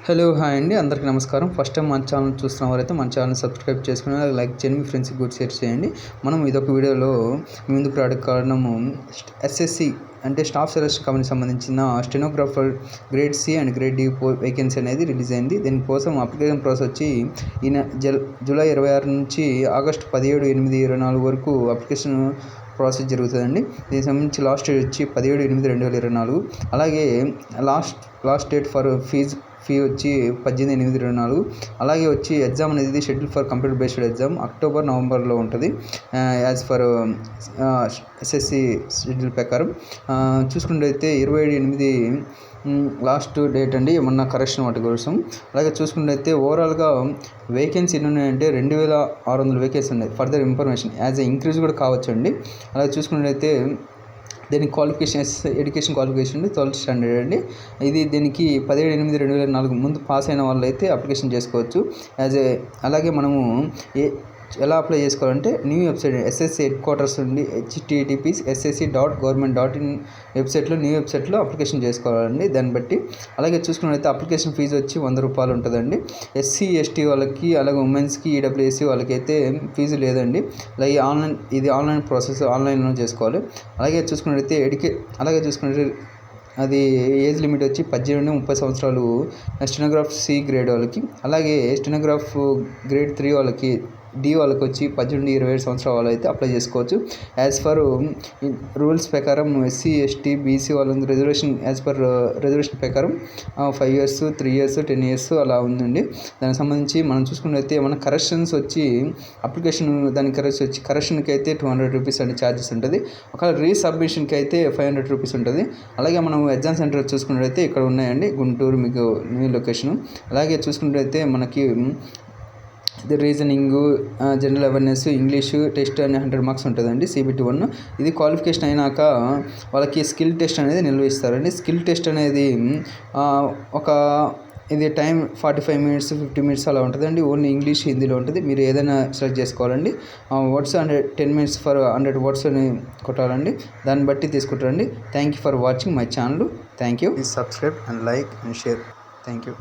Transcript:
Hello hi అండి, అందరికీ నమస్కారం. ఫస్ట్ టైం మన ఛానల్ చూస్తున్న వారైతే మన ఛానల్ సబ్స్క్రైబ్ చేసుకుని లైక్ చేయండి, మీ ఫ్రెండ్స్కి గుడ్ షేర్ చేయండి. మనం ఇదొక వీడియోలో ముందుకు రావడానికి కారణము ఎస్ఎస్సి అంటే స్టాఫ్ సెలక్షన్ కమిటీకి సంబంధించిన stenographer grade C and grade D vacancy అనేది రిలీజ్ అయింది. దీనికోసం అప్లికేషన్ ప్రాసెస్ వచ్చి జూలై 26 నుంచి ఆగస్టు 17/8/2024 వరకు అప్లికేషన్ ప్రాసెస్ జరుగుతుందండి. దీనికి సంబంధించి లాస్ట్ డేట్ వచ్చి 17/8/2024. అలాగే లాస్ట్ డేట్ ఫర్ ఫీ వచ్చి 18/8/2024. అలాగే వచ్చి ఎగ్జామ్ అనేది schedule for computer based exam October నవంబర్లో ఉంటుంది యాజ్ ఫర్ ఎస్ఎస్సి షెడ్యూల్ ప్రకారం. చూసుకుంటే 27/8 లాస్ట్ డేట్ అండి, ఏమన్నా కరెక్షన్ వాటి కోసం. అలాగే చూసుకుంటే ఓవరాల్గా వేకెన్సీ ఎన్ని ఉన్నాయంటే 2600 వేకెన్సీ ఉన్నాయి. Further information as a increase కూడా కావచ్చు అండి. అలాగే చూసుకున్నట్లయితే దీనికి qualification education qualification 12th standard అండి. దీనికి 17/8/2024 ముందు పాస్ అయిన వాళ్ళు అయితే అప్లికేషన్ చేసుకోవచ్చు. అలాగే మనము ఎలా అప్లై చేసుకోవాలంటే new website SSC head quarters నుండి https://ssc.government.in వెబ్సైట్లో న్యూ వెబ్సైట్లో అప్లికేషన్ చేసుకోవాలండి. దాన్ని బట్టి అలాగే చూసుకున్నట్లయితే అప్లికేషన్ ఫీజు వచ్చి 100 రూపాయలు ఉంటుందండి. ఎస్సీ ఎస్టీ వాళ్ళకి అలాగే ఉమెన్స్కి ఈడబ్ల్యూఎస్సీ వాళ్ళకి అయితే ఫీజు లేదండి. అలాగే ఆన్లైన్ ప్రాసెస్ ఆన్లైన్లో చేసుకోవాలి. అలాగే చూసుకున్నట్లయితే అది ఏజ్ లిమిట్ వచ్చి 18 నుండి 30 సంవత్సరాలు స్టెనోగ్రాఫ్ సి గ్రేడ్ వాళ్ళకి. అలాగే స్టెనోగ్రాఫ్ గ్రేడ్ 3 వాళ్ళకి డి వాళ్ళకి వచ్చి 18 నుండి 27 సంవత్సరాల వాళ్ళు అయితే అప్లై చేసుకోవచ్చు. యాజ్ ఫర్ రూల్స్ ప్రకారం ఎస్సీ ఎస్టీ బీసీ వాళ్ళకి రిజర్వేషన్ ప్రకారం 5 years 3 years 10 years అలా ఉందండి. దానికి సంబంధించి మనం చూసుకున్నట్లయితే ఏమైనా కరెక్షన్స్ వచ్చి కరెక్షన్కి అయితే 200 రూపీస్ అండి ఛార్జెస్ ఉంటుంది. ఒకవేళ రీసబ్మిషన్కి అయితే 500 రూపీస్ ఉంటుంది. అలాగే మనం ఎగ్జామ్ సెంటర్ చూసుకున్నట్లయితే ఇక్కడ ఉన్నాయండి, గుంటూరు మీకు న్యూ లొకేషన్. అలాగే చూసుకున్నట్లయితే మనకి reasoning, general awareness, English test అని 100 మార్క్స్ ఉంటుందండి CBT 1. ఇది క్వాలిఫికేషన్ అయినాక వాళ్ళకి స్కిల్ టెస్ట్ అనేది నిర్వహిస్తారండి. స్కిల్ టెస్ట్ అనేది ఇది టైం 45 minutes 50 minutes అలా ఉంటుందండి. ఓన్లీ ఇంగ్లీష్ హిందీలో ఉంటుంది. మీరు ఏదైనా సెలెక్ట్ చేసుకోవాలండి. వర్డ్స్ 10 minutes ఫర్ 100 words అని కొట్టాలండి. దాన్ని బట్టి తీసుకుంటారండి. Thank you for watching my channel. Thank you. Please subscribe and like and share. Thank you.